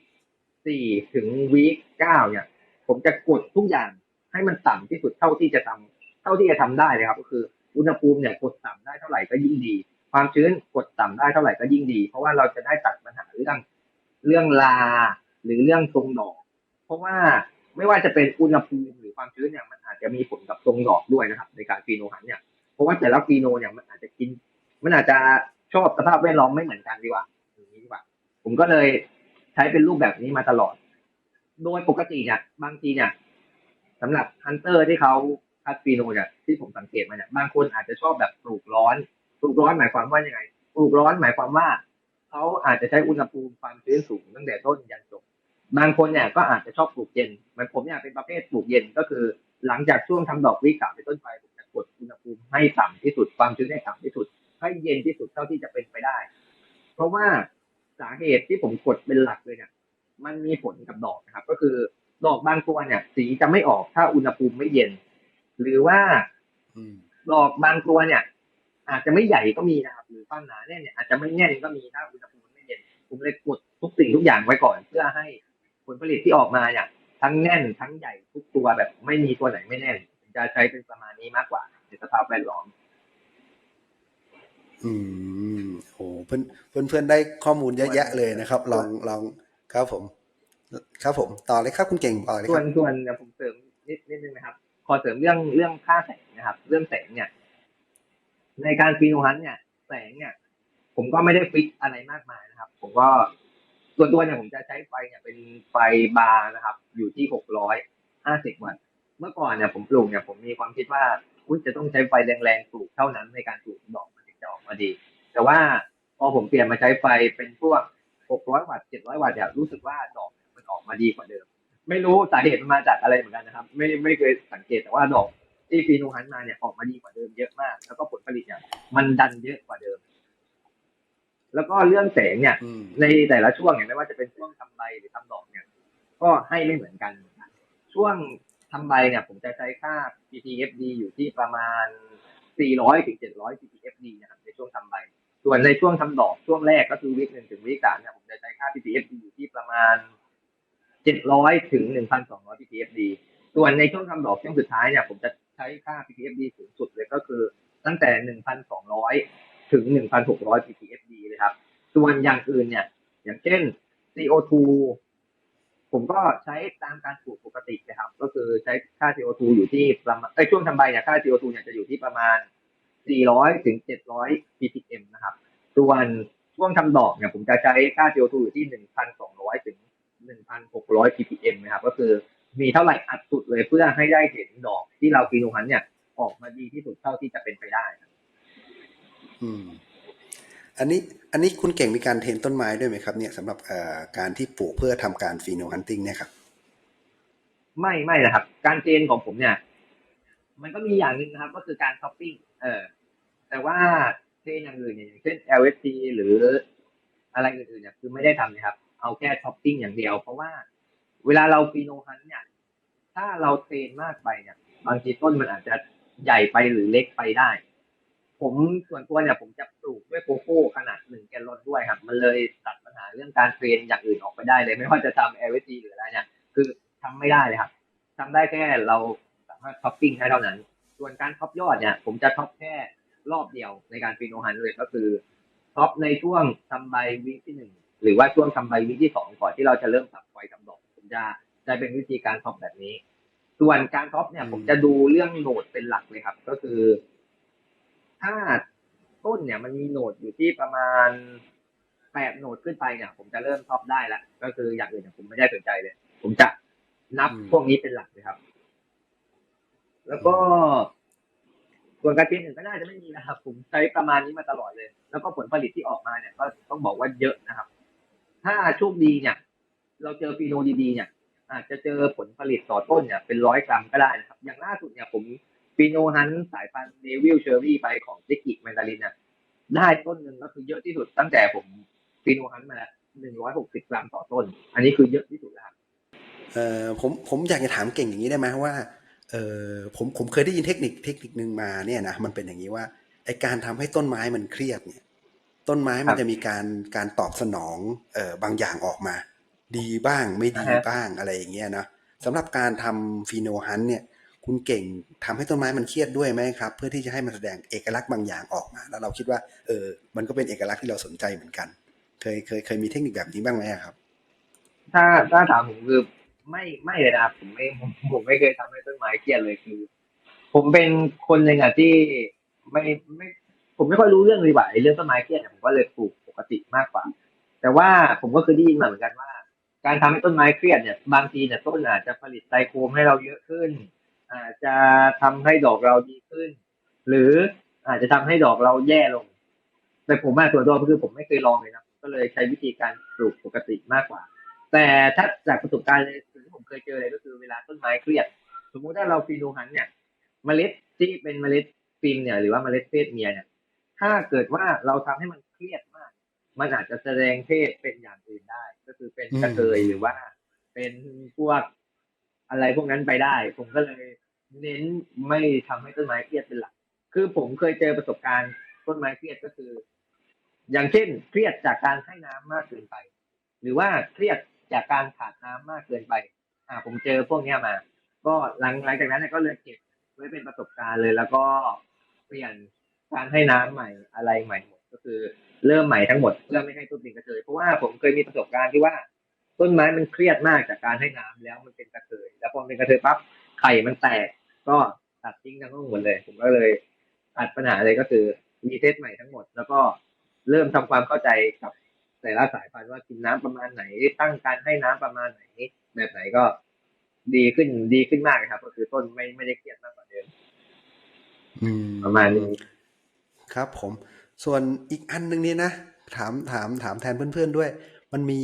4 ถึงวีค9เนี่ยผมจะกดทุกอย่างให้มันต่ำที่สุดเท่าที่จะทำได้เลยครับก็คืออุณหภูมิเนี่ยกดต่ำได้เท่าไหร่ก็ยิ่งดีความชื้นกดต่ำได้เท่าไหร่ก็ยิ่งดีเพราะว่าเราจะได้ตัดปัญหาเรื่องลาหรือเรื่องทรงดอกเพราะว่าไม่ว่าจะเป็นอุณหภูมิหรือความชื้นเนี่ยมันอาจจะมีผลกับทรงดอกด้วยนะครับในการฟีโนฮันเนี่ยเพราะว่าแต่ละฟีโนเนี่ยมันอาจจะชอบสภาพแวดล้อมไม่เหมือนกันดีกว่าผมก็เลยใช้เป็นรูปแบบนี้มาตลอดโดยปกติเนี่ยบางทีเนี่ยสำหรับฮันเตอร์ที่เขาคัดฟีโนเนี่ยที่ผมสังเกตมาเนี่ยบางคนอาจจะชอบแบบปลูกร้อนหมายความว่ายังไงปลูกร้อนหมายความว่าเขาอาจจะใช้อุณหภูมิความชื้นสูงตั้งแต่ต้นยันจบบางคนเนี่ยก็อาจจะชอบปลูกเย็นเหมือนผมเนี่ยเป็นประเภทปลูกเย็นก็คือหลังจากช่วงทำดอกวีค 3เป็นต้นไปผมจะกดอุณหภูมิให้ต่ำที่สุดความชื้นให้ต่ำที่สุดให้เย็นที่สุดเท่าที่จะเป็นไปได้เพราะว่าสาเหตุที่ผมกดเป็นหลักเลยเนี่ยมันมีผลกับดอกนะครับก็คือดอกบางตัวเนี่ยสีจะไม่ออกถ้าอุณหภูมิไม่เย็นหรือว่าดอกบางตัวเนี่ยอาจจะไม่ใหญ่ก็มีนะครับหรือความหนาแน่นเนี่ยอาจจะไม่แน่นก็มีถ้าอุณหภูมิไม่เย็นผมเลยกดทุกสิ่งทุกอย่างไว้ก่อนเพื่อให้ผลผลิตที่ออกมาเนี่ยทั้งแน่นทั้งใหญ่ทุกตัวแบบไม่มีตัวไหนไม่แน่นจะใช้เป็นประมาณนี้มากกว่าในสภาพแวดล้อม
โอ้เพื่อนได้ข้อมูลเยอะแยะเลยนะครับลองครับผมต่อเลยครับคุณเก่งต่อเลยครับ
ส่วนเดี๋ยวผมเสริมนิดนึงนะครับขอเสริมเรื่องค่าแสงนะครับเรื่องแสงเนี่ยในการฟีโนฮันเนี่ยแสงเนี่ยผมก็ไม่ได้ฟิกอะไรมากมายนะครับผมก็ส่วนตัวเนี่ยผมจะใช้ไฟเนี่ยเป็นไฟบาร์นะครับอยู่ที่650 วัตต์เมื่อก่อนเนี่ยผมปลูกเนี่ยผมมีความคิดว่าคุณจะต้องใช้ไฟแรงๆปลูกเท่านั้นในการปลูกดอกมันถึงจะออกมาดีแต่ว่าพอผมเปลี่ยนมาใช้ไฟเป็นพวก600 วัตต์700 วัตต์เนี่ยรู้สึกว่าดอกมันออกมาดีกว่าเดิมไม่รู้สาเหตุมันมาจากอะไรเหมือนกันนะครับไม่เคยสังเกตแต่ว่าดอกที่ฟีโนฮันมาเนี่ยออกมาดีกว่าเดิมเยอะมากแล้วก็ผลผลิตเนี่ยมันดันเยอะกว่าเดิมแล้วก็เรื่องแสงเนี่ยในแต่ละช่วงเนี่ยไม่ว่าจะเป็นช่วงทำใบหรือทำดอกเนี่ยก็ให้ไม่เหมือนกันช่วงทำใบเนี่ยผมจะใช้ค่า ppfd อยู่ที่ประมาณ400 ถึง 700 ppfd นะครับในช่วงทำใบส่วนในช่วงทำดอกช่วงแรกก็คือวีค 1 ถึงวีค 3เนี่ยผมจะใช้ค่า ppfd อยู่ที่ประมาณ700 ถึง 1,200 ppfd ส่วนในช่วงทำดอกช่วงสุดท้ายเนี่ยผมจะใช้ค่า ppfd สูงสุดเลยก็คือตั้งแต่ 1,200 ถึง 1,600 ppfd เลยครับส่วนอย่างอื่นเนี่ยอย่างเช่น CO2 ผมก็ใช้ตามการปลูกปกตินะครับก็คือใช้ค่า CO2 อยู่ที่ประมาณช่วงทำใบเนี่ยค่า CO2 เนี่ยจะอยู่ที่ประมาณ 400 ถึง 700 ppm นะครับส่วนช่วงทำดอกเนี่ยผมจะใช้ค่า CO2 อยู่ที่ 1,200 ถึง 1,600 ppm นะครับก็คือมีเท่าไหร่อัดสุดเลยเพื่อให้ได้เห็นดอกที่เราฟีโนฮันเนี่ยออกมาดีที่สุดเท่าที่จะเป็นไปได้ครับ
อืมอันนี้อันนี้คุณเก่งมีการเทรนต้นไม้ด้วยไหมครับเนี่ยสำหรับการที่ปลูกเพื่อทำการฟีโนฮันติงเนี่ยครับ
ไม่นะครับการเทรนของผมเนี่ยมันก็มีอย่างหนึ่งนะครับก็คือการท็อปปิ้งแต่ว่าเทรนอย่างอื่นเนี่ยอย่างเช่น LSD หรืออะไรอื่นๆเนี่ยคือไม่ได้ทำนะครับเอาแค่ท็อปปิ้งอย่างเดียวเพราะว่าเวลาเราฟีโนฮันเนี่ยถ้าเราเทรนมากไปเนี่ยบางทีต้นมันอาจจะใหญ่ไปหรือเล็กไปได้ผมส่วนตัวเนี่ยผมจะปลูกด้วยโกโก้ขนาด1 แกลลอนด้วยครับมันเลยตัดปัญหาเรื่องการเทรนอย่างอื่นออกไปได้เลยไม่ว่าจะทำ LSD หรืออะไรเนี่ยคือทำไม่ได้เลยครับ ทำได้แค่เราสามารถท็อปปิ้งให้เท่านั้น ส่วนการท็อปยอดเนี่ยผมจะท็อปแค่รอบเดียวในการฟีโนฮันเลยก็คือท็อปในช่วงทำใบวิที่1หรือว่าช่วงทำใบวิที่2ก่อนที่เราจะเริ่มตัดไฟทำดอกผมจะเป็นวิธีการท็อปแบบนี้ ส่วนการท็อปเนี่ยผมจะดูเรื่องโหนดเป็นหลักเลยครับก็คือถ้าต้นเนี่ยมันมีโหนดอยู่ที่ประมาณ8 โหนดขึ้นไปเนี่ยผมจะเริ่มท็อปได้แล้วก็คืออย่างอื่นผมไม่ได้สนใจเลยผมจะนับพวกนี้เป็นหลักเลยครับแล้วก็ส่วนการเทรนอื่นก็น่าจะไม่มีนะครับผมใช้ประมาณนี้มาตลอดเลยแล้วก็ผลผลิตที่ออกมาเนี่ยก็ต้องบอกว่าเยอะนะครับถ้าโชคดีเนี่ยเราเจอฟีโนดีๆเนี่ยอาจจะเจอผลผลิตต่อต้นเนี่ยเป็น100 กรัมก็ได้นะครับอย่างล่าสุดเนี่ยผมฟีโนฮันสายพันธุ์เดวิลเชอรี่ไปของซิกิแมนดารินเนี่ยได้ต้นหนึ่งก็คือเยอะที่สุดตั้งแต่ผมฟีโนฮันมาแล้ว160 กรัมต่อต้นอันนี้คือเยอะที่สุดแล้วครับ
ผมอยากจะถามเก่งอย่างนี้ได้ไหมว่าผมเคยได้ยินเทคนิคนึงมาเนี่ยนะมันเป็นอย่างนี้ว่าไอการทำให้ต้นไม้มันเครียดเนี่ยต้นไม้มันจะมีการตอบสนองบางอย่างออกมาดีบ้างไม่ดีบ้างอะไรอย่างเงี้ยนะสำหรับการทำฟีโนฮันเนี่ยคุณเก่งทำให้ต้นไม้มันเครียดด้วยไหมครับเพื่อที่จะให้มันแสดงเอกลักษณ์บางอย่างออกมาแล้วเราคิดว่ามันก็เป็นเอกลักษณ์ที่เราสนใจเหมือนกันเคยมีเทคนิคแบบนี้บ้างไหมครับ
ถ้าถามผมคือไม่เลยนะครับผมไม่เคยทำให้ต้นไม้เครียดเลยคือผมเป็นคนหนึ่งอ่ะที่ไม่ไม่ผมไม่ค่อยรู้เรื่องเลยว่าไอ้เรื่องต้นไม้เครียดเนี่ยผมก็เลยปลูกปกติมากกว่าแต่ว่าผมก็เคยได้ยินมาเหมือนกันว่าการทำให้ต้นไม้เครียดเนี่ยบางทีเนี่ยต้นอาจจะผลิตไตโคมให้เราเยอะขึ้นอาจจะทำให้ดอกเราดีขึ้นหรืออาจจะทำให้ดอกเราแย่ลงแต่ผมส่วนตัวคือผมไม่เคยลองเลยนะก็เลยใช้วิธีการปลูกปกติมากกว่า แต่ถ้าจากประสบการณ์เลยสิ่งที่ผมเคยเจอเลยก็คือเวลาต้นไม้เครียดสมมุติถ้าเราฟีโนฮันเนี่ยเมล็ดที่เป็นเมล็ดฟิล์มเนี่ยหรือว่าเมล็ดเพศเมียเนี่ยถ้าเกิดว่าเราทำให้มันเครียดมากมันอาจจะแสดงเพศเป็นอย่างอื่นได้ก็คือเป็นกระเทยหรือว่าเป็นพวกอะไรพวกนั้นไปได้ผมก็เลยเน้นไม่ทำให้ต้นไม้เครียดเป็นหลักคือผมเคยเจอประสบการณ์ต้นไม้เครียดก็คืออย่างเช่นเครียดจากการให้น้ำมากเกินไป หรือว่าเครียดจากการขาดน้ำมากเกินไปผมเจอพวกนี้มา ก็หลังจากนั้นก็เลยเก็บไว้เป็นประสบการณ์เลย แล้วก็เปลี่ยนการให้น้ำใหม่อะไรใหม่หมดก็คือเริ่มใหม่ทั้งหมดเพื่อไม่ให้ต้นเป็นกระเทยเพราะว่าผมเคยมีประสบการณ์ที่ว่าต้นไม้มันเครียดมากจากการให้น้ำแล้วมันเป็นกระเทยแล้วพอเป็นกระเทยปั๊บไข่มันแตกก็ตัดทิ้งทั้งหมดเลยผมก็เลยตัดปัญหาเลยก็คือรีเซ็ตใหม่ทั้งหมดแล้วก็เริ่มทำความเข้าใจกับ แต่ละสายพันธุ์ว่ากินน้ำประมาณไหนตั้งการให้น้ำประมาณไหนแบบไหนก็ดีขึ้นมากครับก็คือต้นไม่ได้เครียดมากกว่าเดิมประมาณนี้
ครับผมส่วนอีกอันนึงนี่นะถามแทนเพื่อนๆด้วยมันมี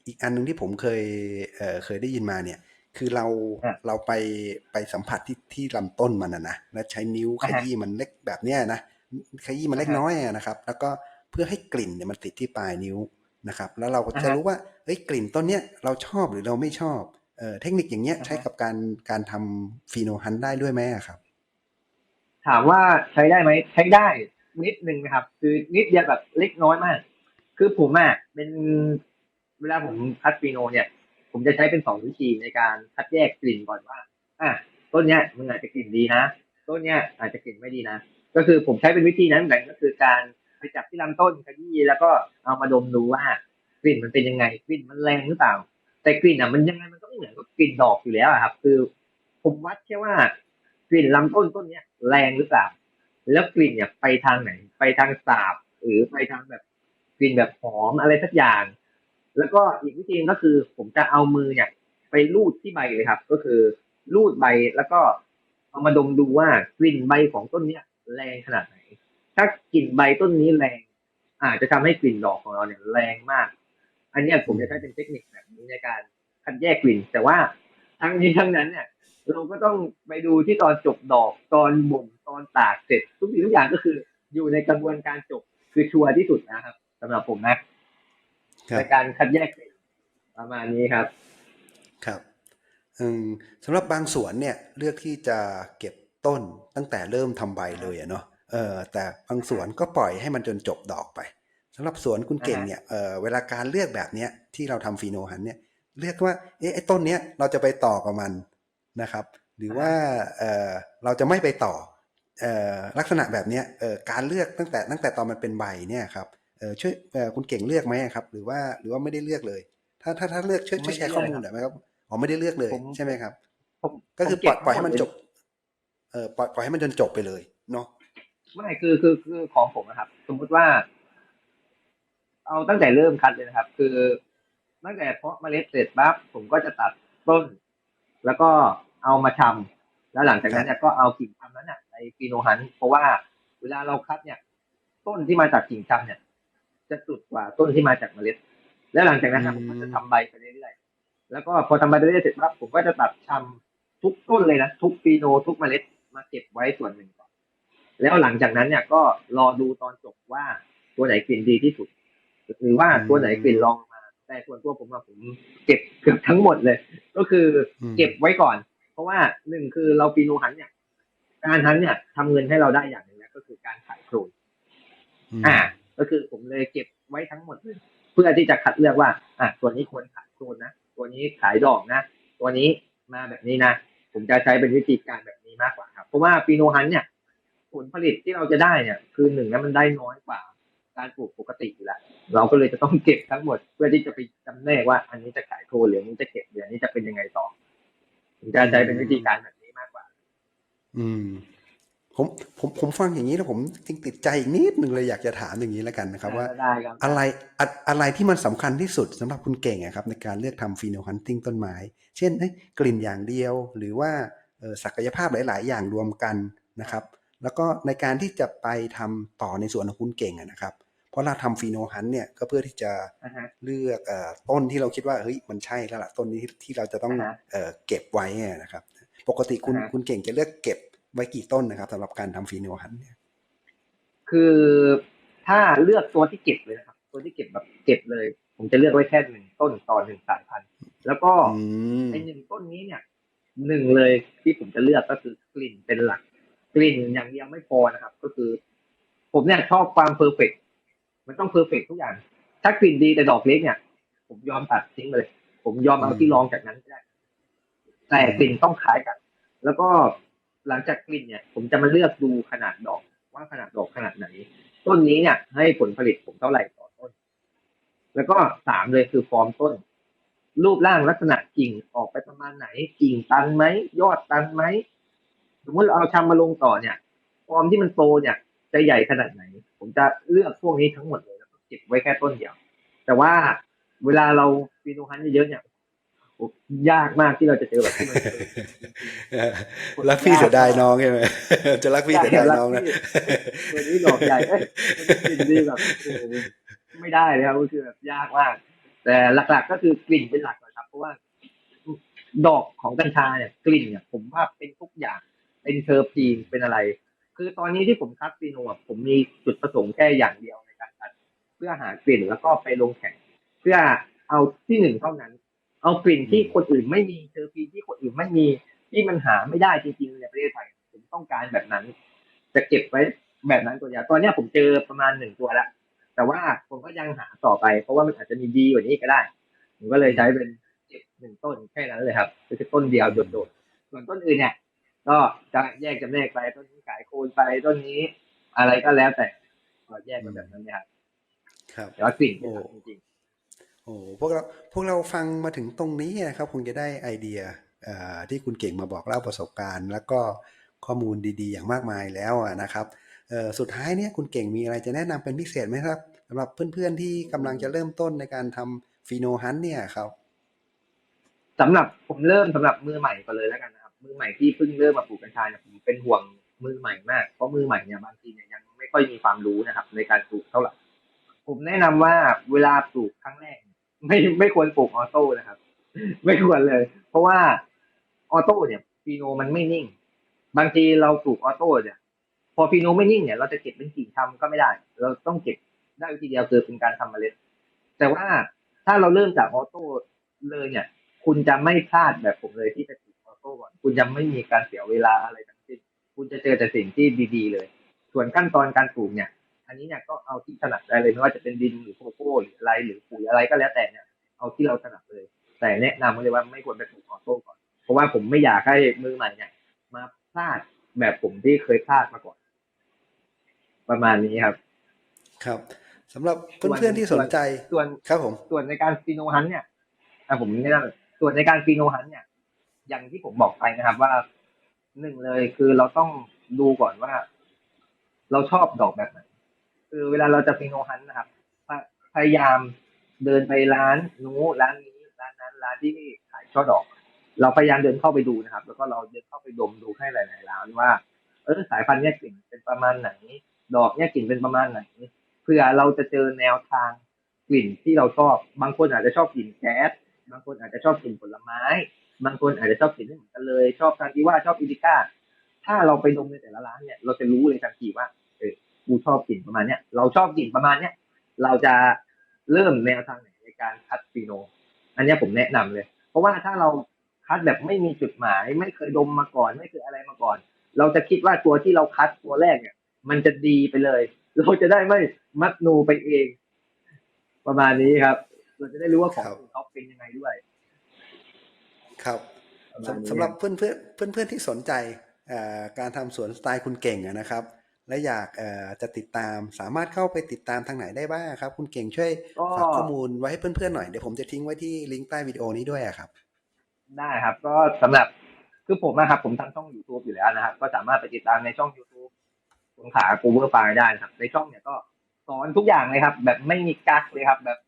อีกอันนึงที่ผมเคยได้ยินมาเนี่ยคือเราไปสัมผัสที่ลำต้นมันนะแล้วใช้นิ้วขยี้มันเล็กแบบเนี้ยนะขยี้มันเล็กน้อยนะครับแล้วก็เพื่อให้กลิ่นเนี่ยมันติดที่ปลายนิ้วนะครับแล้วเราก็จะรู้ว่าเอ้ยกลิ่นต้นเนี้ยเราชอบหรือเราไม่ชอบเทคนิคอย่างเงี้ยใช้กับการทำฟีโนฮันได้ด้วยไหมครับ
ถามว่าใช้ได้ไหมใช้ได้นิดนึงนะครับคือนิดเดียวแบบเล็กน้อยมากคือผมเป็นเวลาผมคัดฟีโนเนี่ยผมจะใช้เป็น2 วิธีในการคัดแยกกลิ่นก่อนว่า อ่ะต้นเนี้ยมึงอาจจะกลิ่นดีนะต้นเนี้ยอาจจะกลิ่นไม่ดีนะก็คือผมใช้เป็นวิธีนั้นเหมือนกันก็คือการไปจับที่ลำต้นขยี้แล้วก็เอามาดมดูว่ากลิ่นมันเป็นยังไงกลิ่นมันแรงหรือเปล่าแต่กลิ่นอ่ะมันยังไงมันก็ไม่เหมือนกับกลิ่นดอกอยู่แล้วอะครับคือผมวัดแค่ว่ากลิ่นลำต้นต้นเนี้ยแรงหรือเปล่าแล้วกลิ่นเนี่ยไปทางไหนไปทางสาบหรือไปทางแบบกลิ่นแบบหอมอะไรสักอย่างแล้วก็อีกวิธีนึงก็คือผมจะเอามือเนี่ยไปลูดที่ใบเลยครับก็คือลูดใบแล้วก็เอามาดมดูว่ากลิ่นใบของต้นเนี้ยแรงขนาดไหนถ้ากลิ่นใบต้นนี้แรงอาจจะทำให้กลิ่นดอกของเราเนี่ยแรงมากอันเนี้ยผมจะใช้เป็นเทคนิคแบบนี้ในการคัดแยกกลิ่นแต่ว่าทั้งนี้ทั้งนั้นเนี่ยเราก็ต้องไปดูที่ตอนจบดอกตอนบ่มตอนตากเสร็จทุกสิ่งทุกอย่างก็คืออยู่ในกระบวนการจบคือชัวร์ที่สุดนะครับสำหรับผมนะในการคัดแยกกลิ่นประมาณนี้ครับ
ครับสำหรับบางสวนเนี่ยเลือกที่จะเก็บต้นตั้งแต่เริ่มทำใบเลยอะเนาะแต่บางสวนก็ปล่อยให้มันจนจบดอกไปสำหรับสวนคุณเก่งเนี่ยเวลาการเลือกแบบเนี้ยที่เราทำฟีโนฮันเนี่ยเลือกว่าไอ้ต้นเนี้ยเราจะไปต่อกับมันนะครับหรือว่าเราจะไม่ไปต่อลักษณะแบบเนี้ยการเลือกตั้งแต่ตอนมันเป็นใบเนี่ยครับช่วยคุณเก่งเลือกไหมครับหรือว่าไม่ได้เลือกเลยถ้าเลือกช่วย
ไม่
แช
ได้
ร์ข้อมูลห
เลือกครับ
น่อยไหมครับอ๋อไม่ได้เลือกเลย
ผม
ใช่ไหมครับ
ผม
ก็คือ
ผมเก็บ
ปล่อยให้มันจ
ทั้งหมดเลย
บปล่อยให้มันจนจบไปเลยเนาะ
ไม่คือของผมนะครับสมมุติว่าเอาตั้งแต่เริ่มคัดเลยนะครับคือตั้งแต่เพาะเมล็ดเสร็จปั๊บผมก็จะตัดต้นแล้วก็เอามาชำแล้วหลังจาก
ครับ
นั้นเนี่ยก็เอากิ่งชำนั้นน่ะไปฟีโนฮันเพราะว่าเวลาเราคัดเนี่ยต้นที่มาจากกิ่งชำเนี่ยจะสุดกว่าต้นที่มาจากเมล็ดแล้วหลังจากนั้นนะผมก็จะทำใบไปเรื่อยๆแล้วก็พอทำใบไปเรื่อยๆเสร็จปั๊บผมก็จะตัดชำทุกต้นเลยนะทุกฟีโนทุกเมล็ดมาเก็บไว้ส่วนหนึ่งก่อน แล้วหลังจากนั้นเนี่ยก็รอดูตอนจบว่าตัวไหนกลิ่นดีที่สุดหรือว่า
อื
ตัวไหนกลิ่นรองลงมาแต่ส่วนตัวผมอะผมเก็บเกือบทั้งหมดเลยก็คือ
ม
เก็บไว้ก่อนเพราะว่าหนึ่งคือเราปีนูฮันเนี่ยการฮันเนี่ยทำเงินให้เราได้อย่างหนึ่งนะก็คือการขายโครน
อืม
อ่าก็คือผมเลยเก็บไว้ทั้งหมดเลยเพื่อที่จะคัดเลือกว่าตัวนี้ควรขายโครนนะตัวนี้ขายดอกนะตัวนี้มาแบบนี้นะผมจะใช้เป็นวิธีการแบบนี้มากกว่าครับเพราะว่าปีโนฮันเนี่ย ผลผลิตที่เราจะได้เนี่ยคือหนึ่งนะมันได้น้อยกว่าการปลูกปกติอยู่แล้วเราก็เลยจะต้องเก็บทั้งหมดเพื่อที่จะไปจำแนกว่าอันนี้จะขายโคหรืออันนี้จะเก็บหรืออันนี้จะเป็นยังไงต่อผมจะ
อื
ใช้เป็นวิธี
ม
การแบบนี้มากกว่า
อืมผมฟังอย่างนี้แล้วผมติดใจอีกนิดหนึ่งเลยอยากจะถามอย่างนี้แล้วกันนะครับว่า
ได้ครับได้
อะไรอะไรที่มันสำคัญที่สุดสำหรับคุณเก่งอะครับในการเลือกทำฟีโนฮันติงต้นไม้เช่นกลิ่นอย่างเดียวหรือว่าศักยภาพหลายๆอย่างรวมกันนะครับแล้วก็ในการที่จะไปทำต่อในส่วนของคุณเก่งอะนะครับเพราะเราทำฟีโนฮันเนี่ยก็เพื่อที่จะ
นะฮะ
เลือกต้นที่เราคิดว่าเฮ้ยมันใช่แล้วล่ะต้นนี้ที่เราจะต้อง
นะฮะ
เก็บไว้นะครับปกติ
นะฮะ
คุณเก่งจะเลือกเก็บไว้กี่ต้นนะครับสำหรับการทำฟีโนฮันเนี่ย
คือถ้าเลือกตัวที่เก็บเลยนะครับตัวที่เก็บแบบเก็บเลยผมจะเลือกไว้แค่หนึ่งต้นต่อหนึ่งสายพันธุ์แล้วก็
อืม
ไอหนึ่งต้นนี้เนี่ยหนึ่งเลยที่ผมจะเลือกก็คือกลิ่นเป็นหลักกลิ่นอย่างเดียวไม่พอนะครับก็คือผมเนี่ยชอบความเพอร์เฟกต์มันต้องเพอร์เฟกต์ทุกอย่างถ้ากลิ่นดีแต่ดอกเล็กเนี่ยผมยอมตัดทิ้งเลยผมยอม
อืม
เอาที่รองจากนั้นก็ได้แต่
อืม
กลิ่นต้องคล้ายกันแล้วก็หลังจากกลิ่นเนี่ยผมจะมาเลือกดูขนาดดอกว่าขนาดดอกขนาดไหนต้นนี้เนี่ยให้ผลผลิตผมเท่าไหร่ต่อต้นแล้วก็สามเลยคือฟอร์มต้นรูปร่างลักษณะกิ่งออกไปประมาณไหนกิ่งตันไหมยอดตันไหมสมมติเราเอาชำมาลงต่อเนี่ยฟอร์มที่มันโตเนี่ยจะใหญ่ขนาดไหนผมจะเลือกพวกนี้ทั้งหมดเลยแล้วก็เก็บไว้แค่ต้นเดียวแต่ว่าเวลาเราฟีโนฮันเยอะๆเนี่ยยากมากที่เราจะเจอแบบที่มันเพอร์เฟกต์จริงๆคน
รักพี่เสียดาย
ยากมาก
น้องใช่ไหมจะรักพี่
ใช่
เสียดายน้องนะ
รักพี่ตัวนี้ดอกใหญ่ตัวนี้กลิ่นดีแบบโอ้โหไม่ได้เลยครับก็คือแบบยากมากแต่หลักๆก็คือกลิ่นเป็นหลักนะครับเพราะว่าดอกของกัญชาเนี่ยกลิ่นเนี่ยผมว่าเป็นทุกอย่างเป็นเทอร์พีนเป็นอะไรคือตอนนี้ที่ผมคัดฟีโนผมมีจุดประสงค์แค่อย่างเดียวในการคัดเพื่อหากลิ่นแล้วก็ไปลงแข่งเพื่อเอาที่หนึ่งเท่านั้นเอากลิ่นที่คนอื่นไม่มีเทอร์พีนที่คนอื่นไม่มีที่มันหาไม่ได้จริงๆในประเทศไทยผมต้องการแบบนั้น จะเก็บไว้แบบนั้นตัวเดียวตอนนี้ผมเจอประมาณ1 ตัวแล้วแต่ว่าผมก็ยังหาต่อไปเพราะว่ามันอาจจะมีดีกว่านี้ก็ได้ผมก็เลยใช้เป็นเก็บ1 ต้นแค่นั้นเลยครับก็คือต้นเดียวโดด ส่วนต้นอื่นเนี่ยก็จะแยกจำแนกไปต้นนี้ขายโคนไปต้นนี้อะไรก็แล้วแต่ก็แยกกันแบบนั้นเนี่ยครับ
ครับ
แต่ว่าสิ่งที่
โอ้
ทำจริง
โอ้พวกเราฟังมาถึงตรงนี้นะครับคงจะได้ไอเดียที่คุณเก่งมาบอกเล่าประสบการณ์ แล้วก็ข้อมูลดีๆอย่างมากมายแล้วนะครับสุดท้ายเนี่ยคุณเก่งมีอะไรจะแนะนำเป็นพิเศษไหมครับสำหรับเพื่อนๆที่กำลังจะเริ่มต้นในการทำฟีโนฮันต์เนี่ยครับ
สำหรับผมเริ่มสำหรับมือใหม่ก่อนเลยแล้วกันนะครับมือใหม่ที่เพิ่งเริ่มมาปลูกกัญชาเนี่ยผมเป็นห่วงมือใหม่มากเพราะมือใหม่เนี่ยบางทีเนี่ยยังไม่ค่อยมีความรู้นะครับในการปลูกเท่าไหร่ผมแนะนำว่าเวลาปลูกครั้งแรกไม่ควรปลูกออโต้นะครับ ไม่ควรเลย เพราะว่าออโต้เนี่ยฟีโนมันไม่นิ่งบางทีเราปลูกออโต้เนี่ยพอฟีโนไม่นิ่งเนี่ยเราจะเก็บเป็นกิ่งทำก็ไม่ได้ เราต้องเก็บได้วิธีเดียวคือเป็นการทำเมล็ดแต่ว่าถ้าเราเริ่มจากออโต้เลยเนี่ย คุณจะไม่พลาดแบบผมเลยที่ไปปลูกออโต้ก่อนคุณจะไม่มีการเสียเวลาอะไรทั้งสิ้นคุณจะเจอแต่สิ่งที่ดีๆเลย ส่วนขั้นตอนการปลูกเนี่ย อันนี้เนี่ยก็เอาที่ถนัดได้เลยไม่ว่าจะเป็นดินหรือโคโค่หรืออะไรหรือปุ๋ยอะไรก็แล้วแต่เนี่ยเอาที่เราถนัดเลย แต่แนะนำเลยว่าไม่ควรไปปลูกออโต้ก่อนเพราะว่าผมไม่อยากให้มือใหม่เนี่ยมาพลาดแบบผมที่เคยพลาดมาก่อน ประมาณนี้ครับ
ครับสำหรับเพื่อนๆที่สนใจครับผม
ส่วนในการฟีโนฮันเนี่ยผมแนะนำส่วนในการฟีโนฮันเนี่ย อย่างที่ผมบอกไปนะครับว่าหนึ่งเลยคือเราต้องดูก่อนว่า เราชอบดอกแบบไหนคือเวลาเราจะฟีโนฮันนะครับพยายามเดินไปร้านนู้นร้านนี้ร้านนั้นร้านที่ขายช่อดอก เราพยายามเดินเข้าไปดูนะครับ แล้วก็เราเดินเข้าไปดมดูให้หลายๆร้านว่าสายพันธุ์เนี้ยกลิ่นเป็นประมาณไหน ดอกเนี้ยกลิ่นเป็นประมาณไหนเพื่อเราจะเจอแนวทางกลิ่นที่เราชอบบางคนอาจจะชอบกลิ่นแก๊สบางคนอาจจะชอบกลิ่นผลไม้บางคนอาจจะชอบกลิ่นไม่เหมือนกันเลยชอบซานติว่าชอบอินดิก้าถ้าเราไปดมในแต่ละร้านเนี่ยเราจะรู้เลยทันทีว่ากูชอบกลิ่นประมาณเนี้ยเราชอบกลิ่นประมาณเนี้ยเราจะเริ่มแนวทางไหนในการคัดฟีโนอันนี้ผมแนะนำเลยเพราะว่าถ้าเราคัดแบบไม่มีจุดหมายไม่เคยดมมาก่อนไม่เคยอะไรมาก่อนเราจะคิดว่าตัวที่เราคัดตัวแรกเนี่ยมันจะดีไปเลยเราจะได้ไม่มัดนูไปเองประมาณนี้ครับเราจะได้รู้ว่าของเขาเป็นยังไงด้วย
ครับสำหรับเพื่อนที่สนใจการทำสวนสไตล์คุณเก่งนะครับและอยากจะติดตามสามารถเข้าไปติดตามทางไหนได้บ้างครับคุณเก่งช่วยฝากข้อมูลไว้ให้เพื่อนๆหน่อยเดี๋ยวผมจะทิ้งไว้ที่ลิงก์ใต้วิดีโอนี้ด้วยครับ
ได้ครับก็สำหรับคือผมนะครับผมทำช่อง YouTube อยู่แล้วนะครับก็สามารถไปติดตามในช่อง YouTube สงขลา Cover Fire ได้ครับในช่องเนี่ยก็สอนทุกอย่างเลยครับแบบไม่มีกั๊กเลยครับแบบ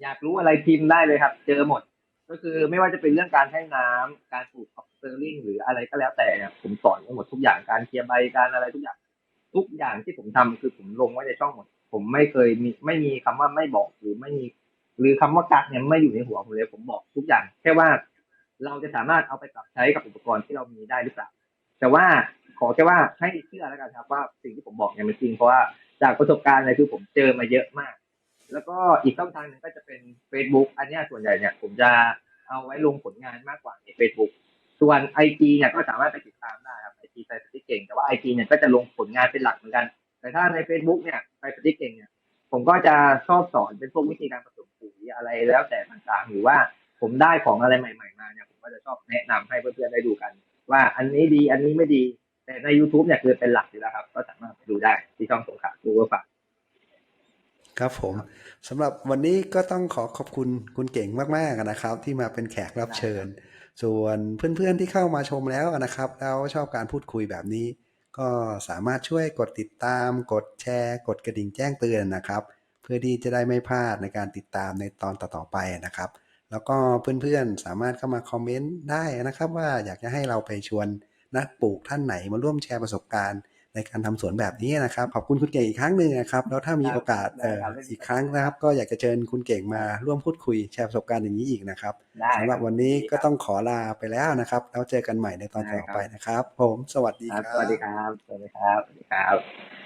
อยากรู้อะไรพิมพ์ได้เลยครับเจอหมดก็คือไม่ว่าจะเป็นเรื่องการให้น้ำการปลูกคอปสเตอร์ลิงหรืออะไรก็แล้วแต่เนี่ยผมสอนหมดทุกอย่างการเคลียร์ใบการอะไรทุกอย่างที่ผมทำคือผมลงไว้ในช่องหมดผมไม่เคยมีไม่มีคำว่าไม่บอกหรือไม่มีหรือคำว่ากั๊กเนี่ยไม่อยู่ในหัวผมเลยผมบอกทุกอย่างแค่ว่าเราจะสามารถเอาไปปรับใช้กับอุปกรณ์ที่เรามีได้หรือเปล่าแต่ว่าขอแค่ว่าให้เชื่อแล้วกันครับว่าสิ่งที่ผมบอกเนี่ยมันจริงเพราะว่าจากประสบการณ์เลยคือผมเจอมาเยอะมากแล้วก็อีกช่องทางหนึ่งก็จะเป็น Facebook อันนี้ส่วนใหญ่เนี่ยผมจะเอาไว้ลงผลงานมากกว่าใน Facebook ส่วน IG เนี่ยก็สามารถไปติดตามได้ครับ IG ไปสติ๊กเก่งแต่ว่า IG เนี่ยก็จะลงผลงานเป็นหลักเหมือนกันแต่ถ้าใน Facebook เนี่ยไปสติ๊กเก่งเนี่ยผมก็จะชอบสอนเป็นพวกวิธีการผสมปุ๋ยอะไรแล้วแต่ต่างๆหรือว่าผมได้ของอะไรใหม่ๆมาเนี่ยผมก็จะชอบแนะนำให้เพื่อนๆได้ดูกันว่าอันนี้ดีอันนี้ไม่ดีแต่ใน YouTube เนี่ยคือเป็นหลักอยู่แล้วครับก็สามารถดูได้ที่ช่องสงขลา Cover Fire
ครับผมสำหรับวันนี้ก็ต้องขอบคุณคุณเก่งมากๆนะครับที่มาเป็นแขกรับเชิญส่วนเพื่อนๆที่เข้ามาชมแล้วนะครับแล้วชอบการพูดคุยแบบนี้ก็สามารถช่วยกดติดตามกดแชร์กดกระดิ่งแจ้งเตือนนะครับเพื่อที่จะได้ไม่พลาดในการติดตามในตอนต่อๆไปนะครับแล้วก็เพื่อนๆสามารถเข้ามาคอมเมนต์ได้นะครับว่าอยากจะให้เราไปชวนนักปลูกท่านไหนมาร่วมแชร์ประสบการณ์ในการทำสวนแบบนี้นะครับขอบคุณคุณเก่งอีกครั้งหนึ่งนะครับแล้วถ้ามีโอกาสอีกครั้งนะครับก็อยากจะเชิญคุณเก่งมาร่วมพูดคุยแชร์ประสบการณ์อย่างนี้อีกนะครับสำหรับวันนี้ก็ต้องขอลาไปแล้วนะครับแล้วเจอกันใหม่ในตอนต่อไปนะครับผมสวัสดีครับ
สวัสดีครับสวัสดีครับสวัสดีครับ